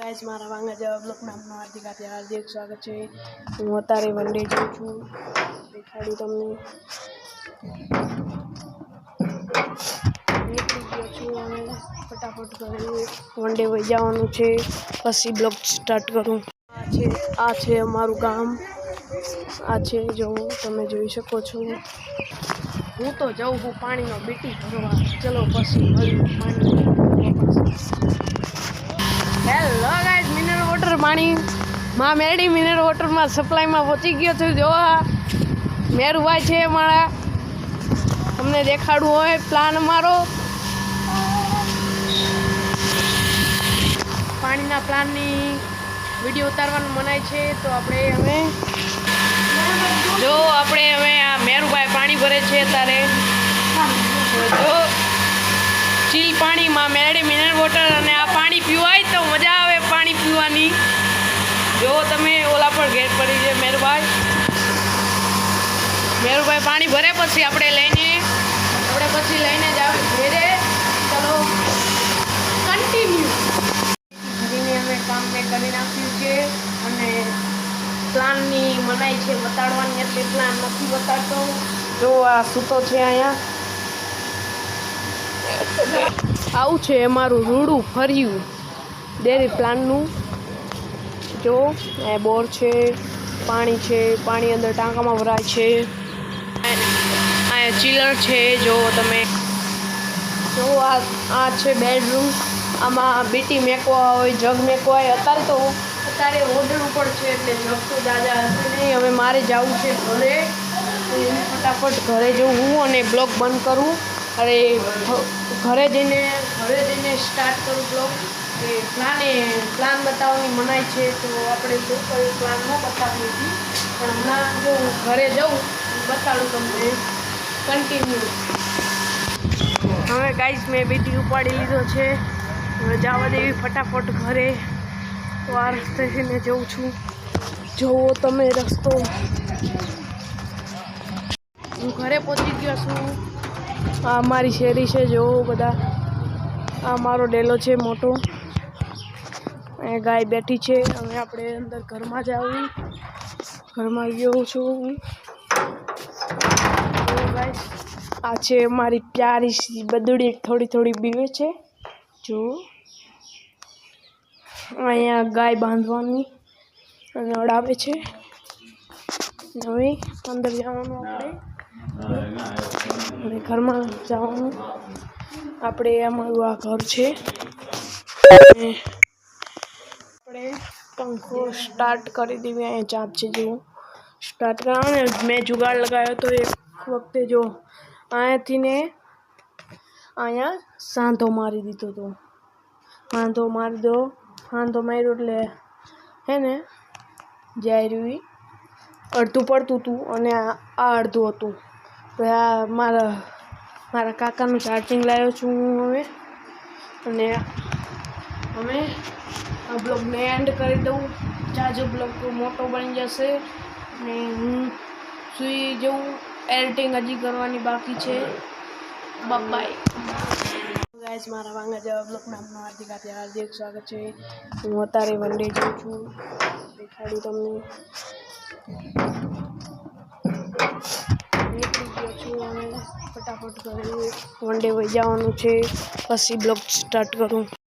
Guys मारा वांगा जवाब blog में आपનું हार्दिक સ્વાગત છે। હું અત્યારે વનડે જાઉં છું, દેખાડું તમને। નીકળી ગયો છું અને ફટાફટ ઘરે વનડે વહી જવાનું છે, પછી બ્લોગ સ્ટાર્ટ કરું। આ છે અમારું ગામ, આ છે જો તમે જોઈ શકો છો। હું તો જાઉં છું પાણીનો બીટી ભરવા, ચલો પછી મળીએ પાણી। હેલો ગાઈસ, મિનરલ વોટર પાણી માં મેડી મિનરલ વોટરમાં સપ્લાયમાં પહોંચી ગયો છું। જો મેરુભાઈ છે મારા, તમને દેખાડવું હોય પ્લાન અમારો પાણીના પ્લાનની વિડીયો ઉતારવાનું મનાય છે। તો આપણે હવે આ મેરુભાઈ પાણી ભરે છે અત્યારે। જો ચીલ પાણીમાં મેડી મિનરલ વોટર, અને આ પાણી પીવાય તો મજા આવે પાણી પીવાની। જો તમે ઓલા પર ઘેર પડી છે મેરુભાઈ પાણી ભરે પછી આપણે લઈને જાવ ઘેરે। ચલો કન્ટિન્યુ કરીને અમે કામ કરી નાખ્યું છે, અને પ્લાનની મનાઈ છે બતાડવાની, એટલે પ્લાન નથી બતાડતો। જો આ સૂતો છે અહીંયા, આવું છે અમારું રૂડું ફર્યું ડેરી પ્લાનનું। જો એ બોર છે, પાણી છે, પાણી અંદર ટાંકામાં ભરાય છે। અહીંયા ચિલર છે, જો તમે જો આ છે બેડરૂમ, આમાં બીટી મેકવા હોય, જગ મેકવા હોય। અત્યારે ઓર્ડર ઉપર છે એટલે જગ તો દાદા હશે નહીં। હવે મારે જવું છે ઘરે, ફટાફટ ઘરે જવું અને બ્લોગ બંધ કરું। અરે ઘરે જઈને સ્ટાર્ટ કરું બ્લોગ। એ પ્લાન બતાવવાની મનાય છે, તો આપણે શું કર્યું પ્લાન ન બતાવી હતી, પણ હમણાં જો ઘરે જાઉં બતાડું તમને કન્ટિન્યુ। હવે ગાઈસ મેં બીટી ઉપાડી લીધો છે, હવે જવા દેવી ફટાફટ ઘરે। તો આ રસ્તે થઈને જઉં છું, જોવો તમે રસ્તો। હું ઘરે પહોંચી ગયો છું। આ અમારી શેરી છે, જોવો બધા। આ મારો ડેલો છે મોટો, અહીંયા ગાય બેઠી છે। હવે આપણે અંદર ઘરમાં ગયો છું હું। ગાઈસ આ છે મારી પ્યારી સી બદડી, થોડી બીવે છે। જો અહીંયા ગાય બાંધવાની અને અડાવે છે। હવે અંદર જવાનું આપણે ઘરમાં જવાનું આપણે। અમારું આ ઘર છે, આપણે પંખો સ્ટાર્ટ કરી દેવી। અહીંયા ચાપ છે, જો સ્ટાર્ટ કરવાનું। મેં જુગાડ લગાવ્યો તો એક વખતે, જો અહીંયાથી ને અહીંયા સાંધો મારી દીધો હતો। સાંધો માર્યો એટલે હે ને જાય રહ્યું અડધું પડતું હતું, અને આ અડધું હતું। તો આ મારા કાકાનું ચાર્જિંગ લાવ્યો છું હું હવે, અને અમે આ બ્લોગને એન્ડ કરી દઉં। જાજો બ્લોગ મોટો બની જશે અને હું સૂઈ જવું, એડિટિંગ હજી કરવાની બાકી છે। બાય ગાઈસ, મારા વાંગા જવાબ બ્લોગમાં આપનું હાર્દિક સ્વાગત છે। હું અત્યારે વનડે જાઉં છું, દેખાડું તમને। નીકળી ગયો છું અને ફટાફટ ઘરે વનડે વહી જવાનું છે, પછી બ્લોગ સ્ટાર્ટ કરું।